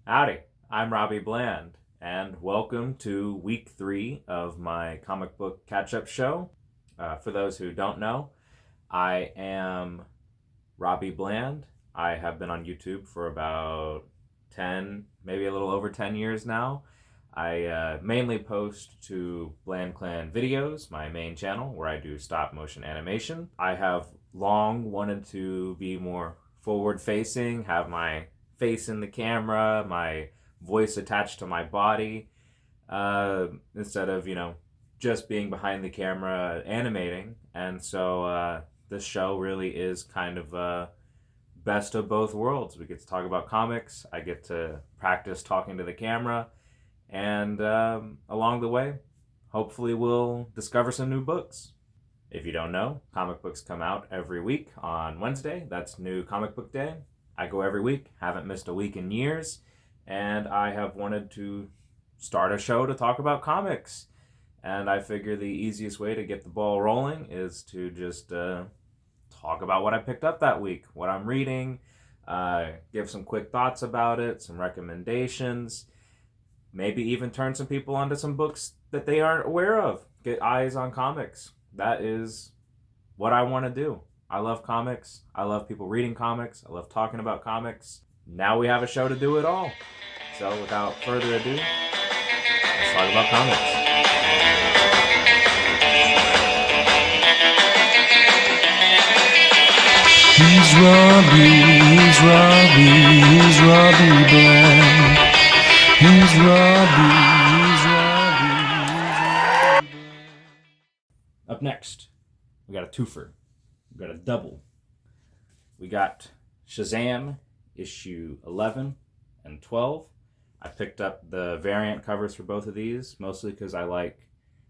Howdy, I'm Robbie Bland, and welcome to week 3 of my comic book catch-up show. For those who don't know, I am Robbie Bland. I have been on YouTube for about 10, maybe a little over 10 years now. I mainly post to Bland Clan Videos, my main channel, where I do stop motion animation. I have long wanted to be more forward-facing, have my face in the camera, my voice attached to my body, instead of, just being behind the camera animating. And so this show really is kind of best of both worlds. We get to talk about comics, I get to practice talking to the camera, and along the way, hopefully we'll discover some new books. If you don't know, comic books come out every week on Wednesday. That's New Comic Book Day. I go every week, haven't missed a week in years, and I have wanted to start a show to talk about comics. And I figure the easiest way to get the ball rolling is to just talk about what I picked up that week, what I'm reading, give some quick thoughts about it, some recommendations, maybe even turn some people onto some books that they aren't aware of, get eyes on comics. That is what I want to do. I love comics. I love people reading comics. I love talking about comics. Now we have a show to do it all. So without further ado, let's talk about comics. He's Robbie Bland. He's Robbie. Up next, we got a twofer. We got a double. We got SHAZAM issue 11 and 12. I picked up the variant covers for both of these, mostly because I like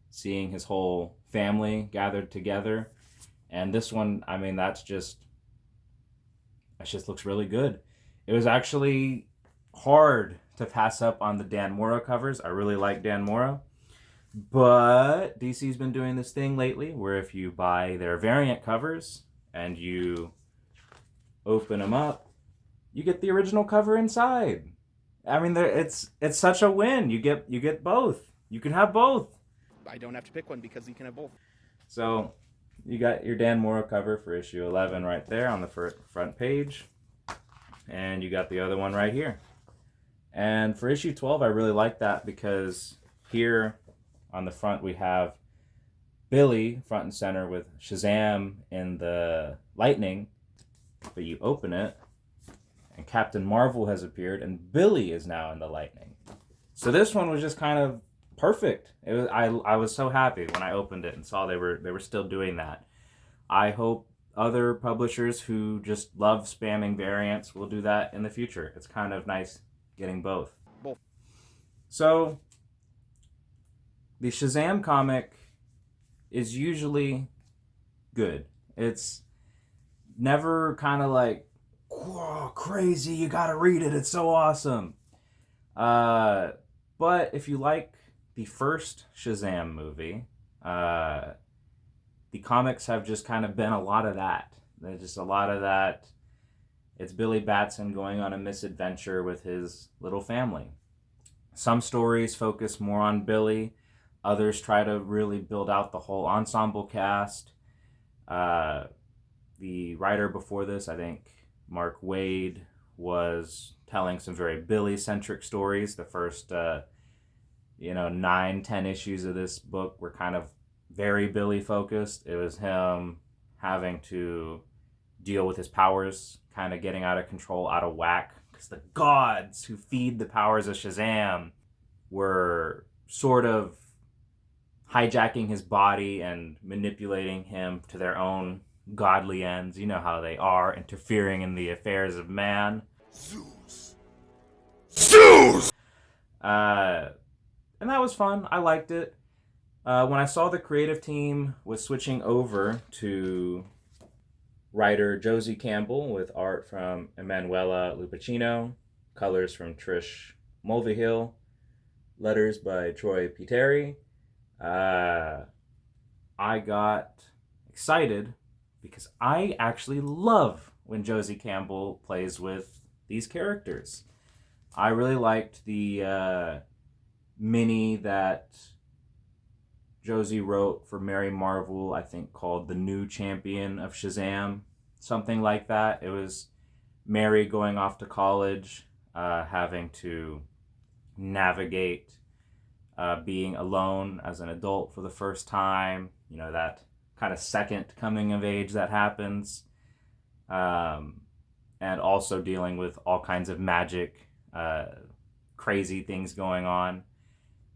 seeing his whole family gathered together. And this one, that just looks really good. It was actually hard to pass up on the Dan Mora covers. I really like Dan Mora. But DC's been doing this thing lately where if you buy their variant covers and you open them up, you get the original cover inside. It's such a win. You get both. You can have both. I don't have to pick one because you can have both. So you got your Dan Mora cover for issue 11 right there on the front page. And you got the other one right here. And for issue 12, I really like that because here on the front we have Billy front and center with SHAZAM in the lightning. But you open it and Captain Marvel has appeared and Billy is now in the lightning. So this one was just kind of perfect. I was so happy when I opened it and saw they were still doing that. I hope other publishers who just love spamming variants will do that in the future. It's kind of nice getting both. So the SHAZAM comic is usually good. It's never kind of like, whoa, crazy, you gotta read it, it's so awesome. But if you like the first SHAZAM movie, the comics have just kind of been a lot of that. There's just a lot of that. It's Billy Batson going on a misadventure with his little family. Some stories focus more on Billy. Others try to really build out the whole ensemble cast. The writer before this, I think Mark Waid, was telling some very Billy-centric stories. The first 9-10 issues of this book were kind of very Billy focused. It was him having to deal with his powers kind of getting out of control, out of whack, because the gods who feed the powers of SHAZAM were sort of hijacking his body and manipulating him to their own godly ends. You know how they are, interfering in the affairs of man. Zeus! And that was fun. I liked it. When I saw the creative team was switching over to writer Josie Campbell with art from Emanuela Lupacchino, colors from Trish Mulvihill, letters by Troy Peteri, I got excited because I actually love when Josie Campbell plays with these characters. I really liked the mini that Josie wrote for Mary Marvel, I think called The New Champion of Shazam, something like that. It was Mary going off to college, having to navigate being alone as an adult for the first time, that kind of second coming of age that happens, and also dealing with all kinds of magic, crazy things going on.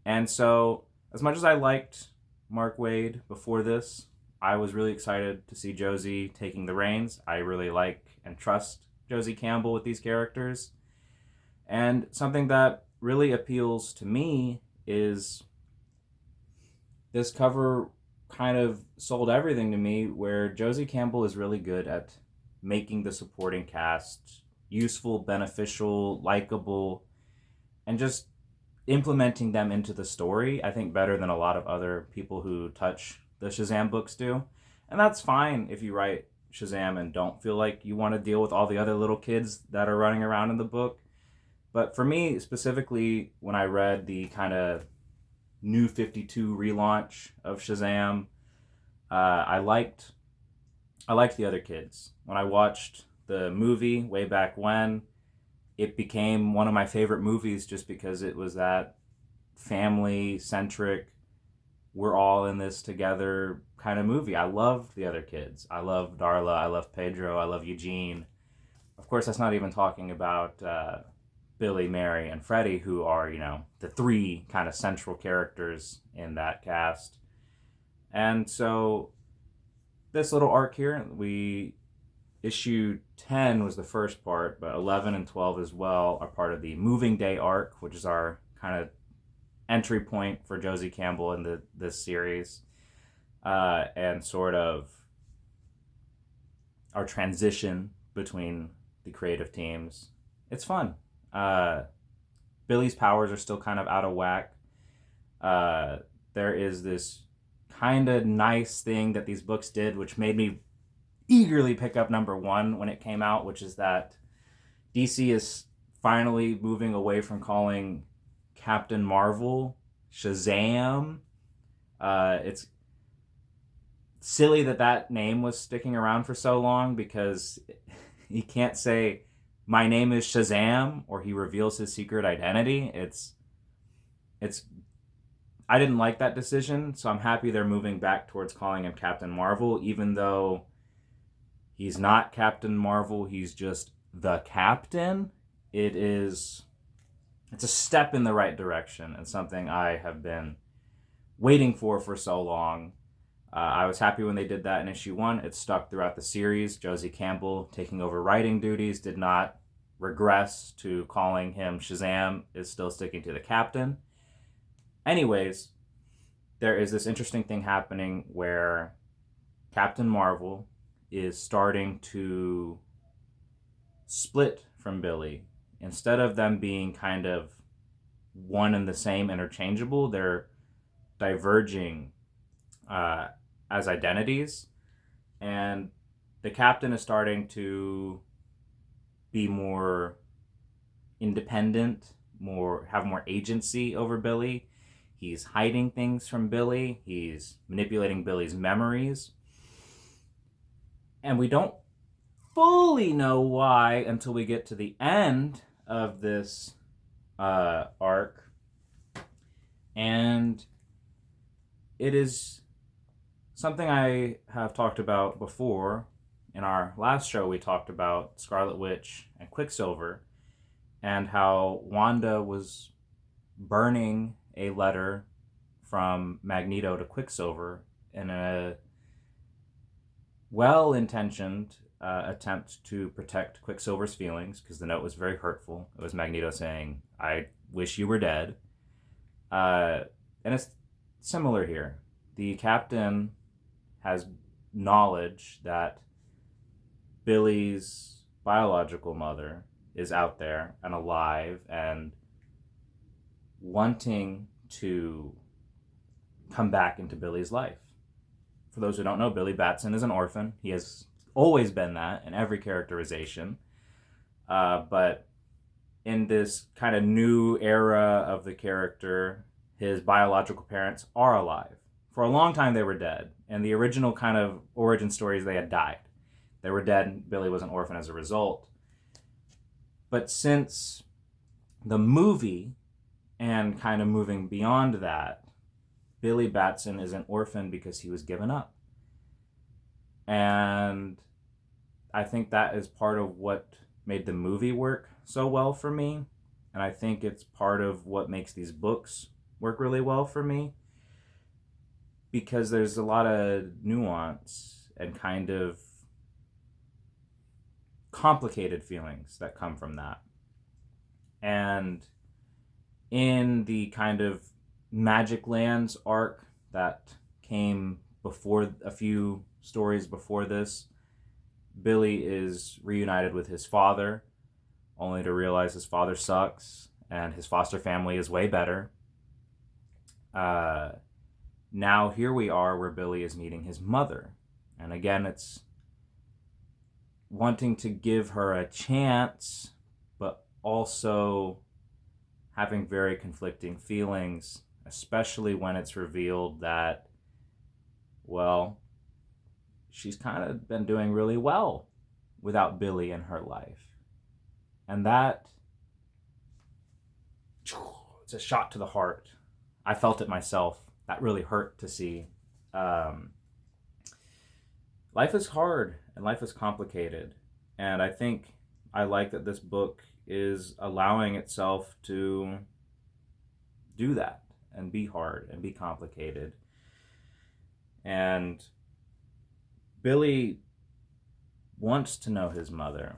And so, as much as I liked Mark Waid before this, I was really excited to see Josie taking the reins. I really like and trust Josie Campbell with these characters. And something that really appeals to me is this cover kind of sold everything to me, where Josie Campbell is really good at making the supporting cast useful, beneficial, likable, and just implementing them into the story, I think, better than a lot of other people who touch the Shazam books do. And that's fine if you write Shazam and don't feel like you want to deal with all the other little kids that are running around in the book. But for me, specifically, when I read the kind of New 52 relaunch of Shazam, I liked the other kids. When I watched the movie way back when, it became one of my favorite movies just because it was that family-centric, we're all in this together kind of movie. I loved the other kids. I love Darla. I love Pedro. I love Eugene. Of course, that's not even talking about Billy, Mary, and Freddie, who are, the three kind of central characters in that cast. And so this little arc here, issue 10 was the first part, but 11 and 12 as well are part of the Moving Day arc, which is our kind of entry point for Josie Campbell in this series, and sort of our transition between the creative teams. It's fun. Billy's powers are still kind of out of whack. There is this kind of nice thing that these books did, which made me eagerly pick up number 1 when it came out, which is that DC is finally moving away from calling Captain Marvel Shazam. It's silly that name was sticking around for so long, because he can't say, "My name is Shazam," or he reveals his secret identity. I didn't like that decision, so I'm happy they're moving back towards calling him Captain Marvel, even though he's not Captain Marvel, he's just the Captain. It's a step in the right direction, and something I have been waiting for so long. I was happy when they did that in issue 1. It stuck throughout the series. Josie Campbell taking over writing duties did not regress to calling him Shazam, is still sticking to the Captain. Anyways, there is this interesting thing happening where Captain Marvel is starting to split from Billy. Instead of them being kind of one and the same, interchangeable, they're diverging as identities. And the Captain is starting to be more independent, have more agency over Billy. He's hiding things from Billy. He's manipulating Billy's memories. And we don't fully know why until we get to the end of this arc. And it is something I have talked about before. In our last show, we talked about Scarlet Witch and Quicksilver, and how Wanda was burning a letter from Magneto to Quicksilver in a well-intentioned attempt to protect Quicksilver's feelings, because the note was very hurtful. It was Magneto saying, "I wish you were dead." And it's similar here. The Captain has knowledge that Billy's biological mother is out there and alive and wanting to come back into Billy's life. For those who don't know, Billy Batson is an orphan. He has always been that in every characterization. But in this kind of new era of the character, his biological parents are alive. For a long time, they were dead. And the original kind of origin stories, they had died. They were dead, and Billy was an orphan as a result. But since the movie, and kind of moving beyond that, Billy Batson is an orphan because he was given up. And I think that is part of what made the movie work so well for me. And I think it's part of what makes these books work really well for me. Because there's a lot of nuance and kind of complicated feelings that come from that. And in the kind of Magic Lands arc that came before, a few stories before this, Billy is reunited with his father, only to realize his father sucks and his foster family is way better. Now here we are where Billy is meeting his mother. And again, it's wanting to give her a chance, but also having very conflicting feelings, especially when it's revealed that, well, she's kind of been doing really well without Billy in her life. And that, it's a shot to the heart. I felt it myself. That really hurt to see. Life is hard and life is complicated. And I think I like that this book is allowing itself to do that and be hard and be complicated. And Billy wants to know his mother,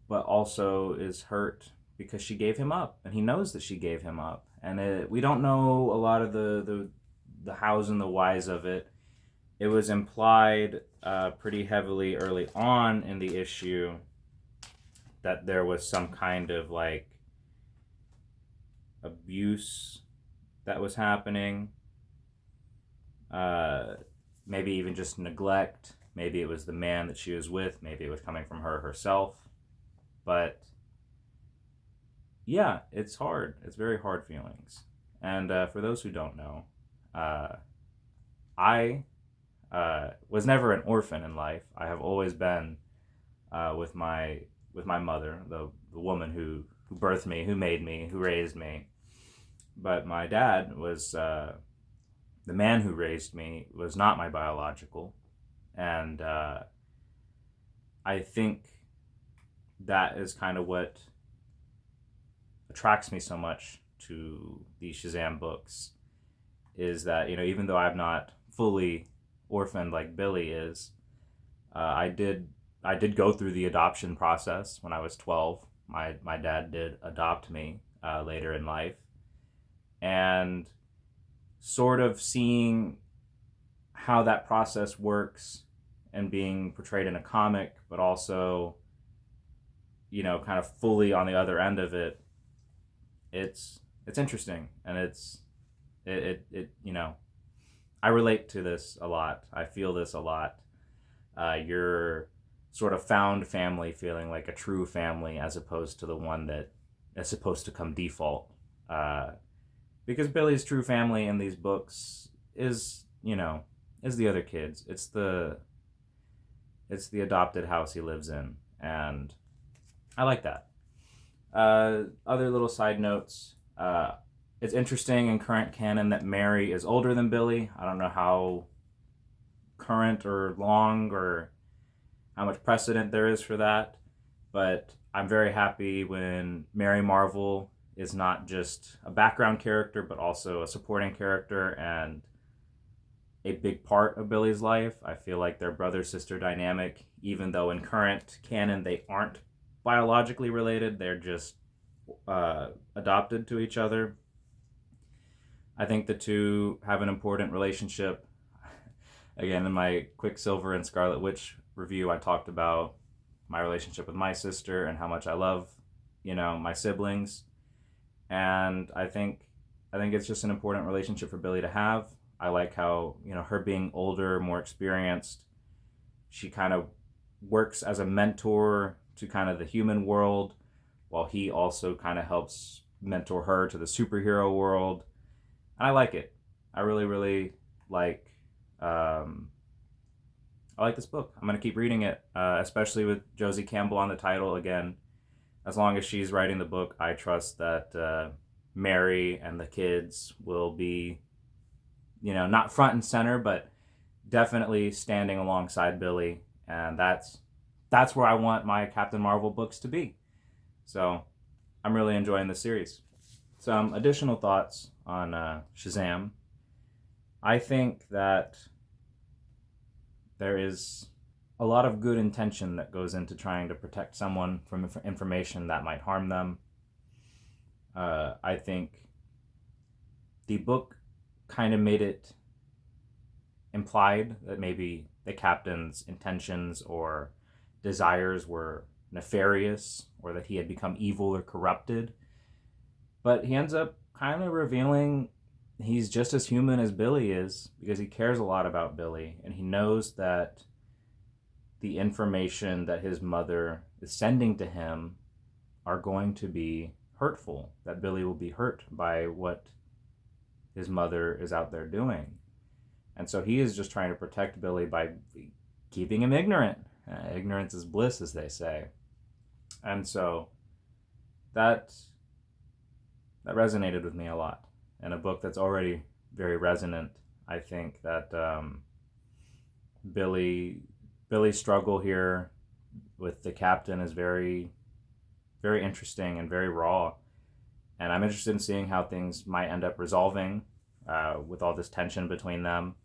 but also is hurt because she gave him up, and he knows that she gave him up. And we don't know a lot of the hows and the whys of it. It was implied pretty heavily early on in the issue that there was some kind of like abuse that was happening. Maybe even just neglect. Maybe it was the man that she was with. Maybe it was coming from her herself. But yeah, it's hard. It's very hard feelings. And for those who don't know, I was never an orphan in life. I have always been with my mother, the woman who birthed me, who made me, who raised me. But my dad was the man who raised me was not my biological, and I think that is kind of what attracts me so much to these SHAZAM books, is that, you know, even though I'm not fully orphaned like Billy is, I did go through the adoption process when I was 12. My dad did adopt me later in life, and sort of seeing how that process works and being portrayed in a comic, but also, you know, kind of fully on the other end of it, it's interesting, and it you know, I relate to this a lot. I feel this a lot. Your sort of found family feeling like a true family as opposed to the one that is supposed to come default. Because Billy's true family in these books is, you know, is the other kids. It's the adopted house he lives in, and I like that. Other little side notes. It's interesting in current canon that Mary is older than Billy. I don't know how current or long or how much precedent there is for that, but I'm very happy when Mary Marvel is not just a background character, but also a supporting character and a big part of Billy's life. I feel like their brother-sister dynamic, even though in current canon they aren't biologically related, they're just adopted to each other. I think the two have an important relationship. Again, in my Quicksilver and Scarlet Witch review, I talked about my relationship with my sister and how much I love, you know, my siblings. And I think it's just an important relationship for Billy to have. I like how, you know, her being older, more experienced, she kind of works as a mentor to kind of the human world, while he also kind of helps mentor her to the superhero world. And I like it. I really, really like. I like this book. I'm gonna keep reading it, especially with Josie Campbell on the title again. As long as she's writing the book, I trust that Mary and the kids will be, not front and center, but definitely standing alongside Billy, and that's where I want my Captain Marvel books to be. So I'm really enjoying this series. Some additional thoughts on SHAZAM. I think that there is a lot of good intention that goes into trying to protect someone from information that might harm them. I think the book kind of made it implied that maybe the captain's intentions or desires were nefarious, or that he had become evil or corrupted. But he ends up kind of revealing he's just as human as Billy is, because he cares a lot about Billy, and he knows that the information that his mother is sending to him are going to be hurtful, that Billy will be hurt by what his mother is out there doing. And so he is just trying to protect Billy by keeping him ignorant. Ignorance is bliss, as they say. And so that resonated with me a lot. In a book that's already very resonant, I think that Billy's struggle here with the captain is very, very interesting and very raw. And I'm interested in seeing how things might end up resolving with all this tension between them.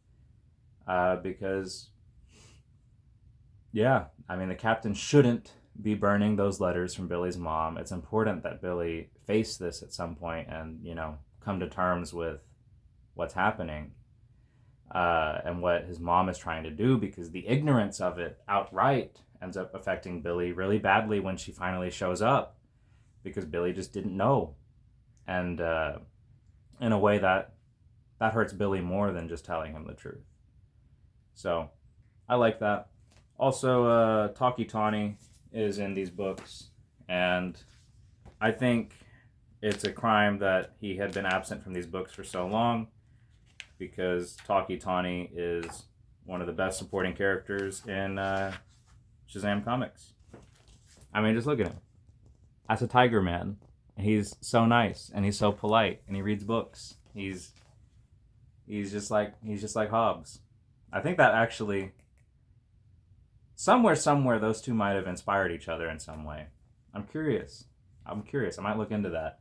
Because, the captain shouldn't be burning those letters from Billy's mom. It's important that Billy face this at some point and, come to terms with what's happening and what his mom is trying to do, because the ignorance of it outright ends up affecting Billy really badly when she finally shows up, because Billy just didn't know. And in a way that hurts Billy more than just telling him the truth. So I like that. Also, Talkie Tawny is in these books, and I think it's a crime that he had been absent from these books for so long, because Talkie Tawny is one of the best supporting characters in SHAZAM comics. Just look at him. That's a tiger man. He's so nice, and he's so polite, and he reads books. He's just like Hobbs. I think that actually somewhere those two might have inspired each other in some way. I'm curious. I might look into that.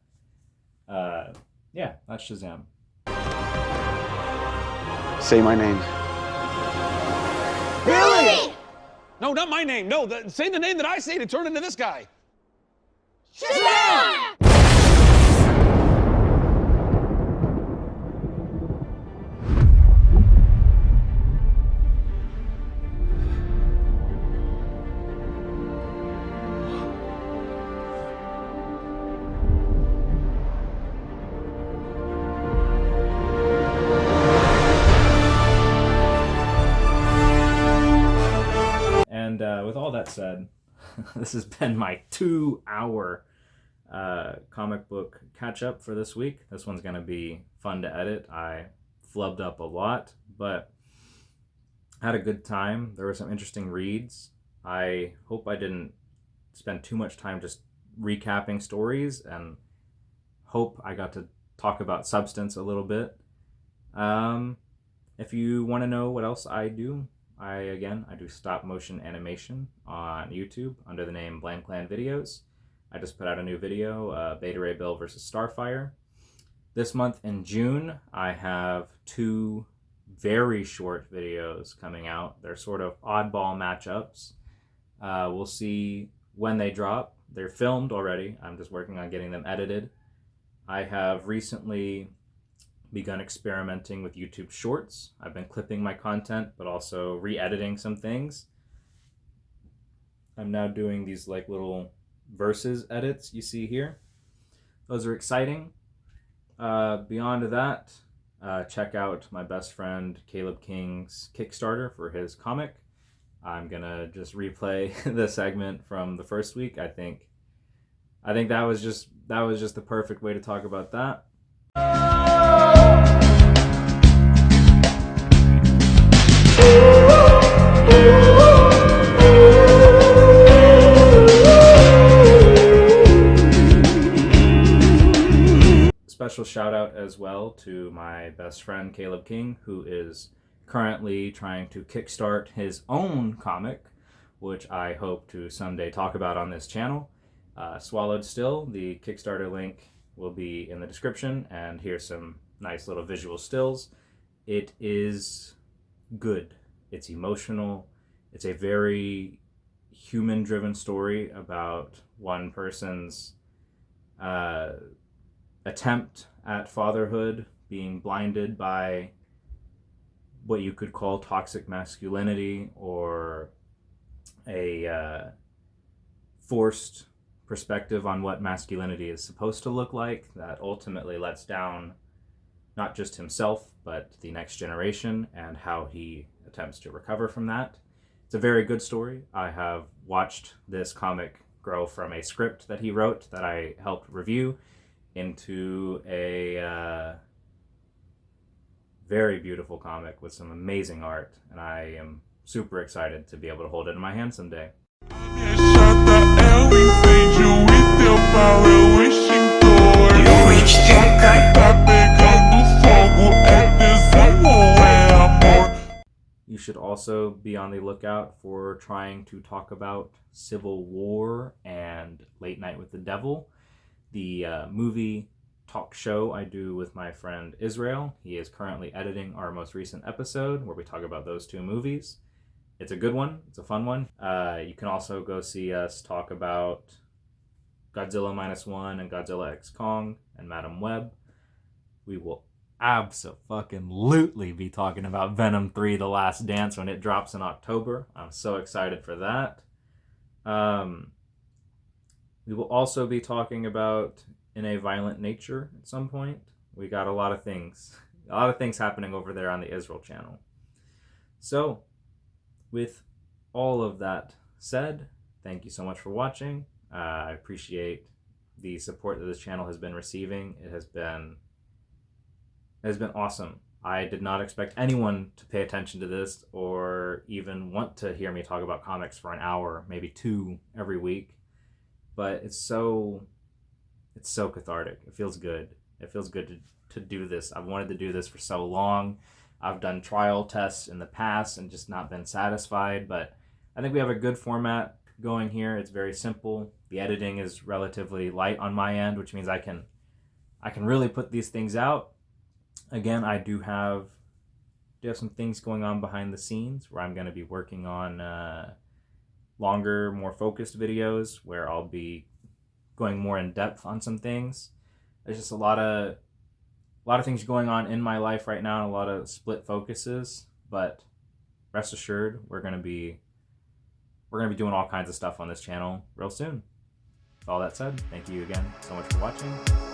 That's SHAZAM. Say my name. Billy! No, not my name. No, say the name that I say to turn into this guy. SHAZAM! With all that said, this has been my 2-hour comic book catch-up for this week. This one's going to be fun to edit. I flubbed up a lot, but had a good time. There were some interesting reads. I hope I didn't spend too much time just recapping stories, and hope I got to talk about substance a little bit. If you want to know what else I do, I do stop motion animation on YouTube under the name Bland Clan Videos. I just put out a new video, Beta Ray Bill versus Starfire. This month in June, I have 2 very short videos coming out. They're sort of oddball matchups. We'll see when they drop. They're filmed already. I'm just working on getting them edited. I have recently begun experimenting with YouTube Shorts. I've been clipping my content, but also re-editing some things. I'm now doing these little verses edits you see here. Those are exciting. Beyond that, check out my best friend Caleb King's Kickstarter for his comic. I'm gonna just replay the segment from the first week. I think I think that was just the perfect way to talk about that. Special shout out as well to my best friend Caleb King, who is currently trying to kickstart his own comic, which I hope to someday talk about on this channel. Swallowed Still, the Kickstarter link will be in the description, and here's some nice little visual stills. It is good. It's emotional. It's a very human-driven story about one person's attempt at fatherhood, being blinded by what you could call toxic masculinity, or a forced perspective on what masculinity is supposed to look like that ultimately lets down not just himself but the next generation, and how he attempts to recover from that. It's a very good story. I have watched this comic grow from a script that he wrote that I helped review into a very beautiful comic with some amazing art, and I am super excited to be able to hold it in my hand someday. You should also be on the lookout for trying to talk about Civil War and Late Night with the Devil, the movie talk show I do with my friend Israel. He is currently editing our most recent episode where we talk about those two movies. It's a good one. It's a fun one. You can also go see us talk about Godzilla -1 and Godzilla X Kong and Madam Web. We will abso-fucking-lutely be talking about Venom 3: The Last Dance when it drops in October. I'm so excited for that. We will also be talking about In a Violent Nature at some point. We got a lot of things happening over there on the Israel channel. So, with all of that said, thank you so much for watching. I appreciate the support that this channel has been receiving. It has been awesome. I did not expect anyone to pay attention to this or even want to hear me talk about comics for an hour, maybe 2 every week. But it's so cathartic. It feels good. It feels good to do this. I've wanted to do this for so long. I've done trial tests in the past and just not been satisfied, but I think we have a good format going here. It's very simple. The editing is relatively light on my end, which means I can really put these things out. Again, I do have some things going on behind the scenes where I'm going to be working on longer, more focused videos where I'll be going more in depth on some things. There's just a lot of things going on in my life right now, and a lot of split focuses, but rest assured we're going to be doing all kinds of stuff on this channel real soon. With all that said, thank you again so much for watching.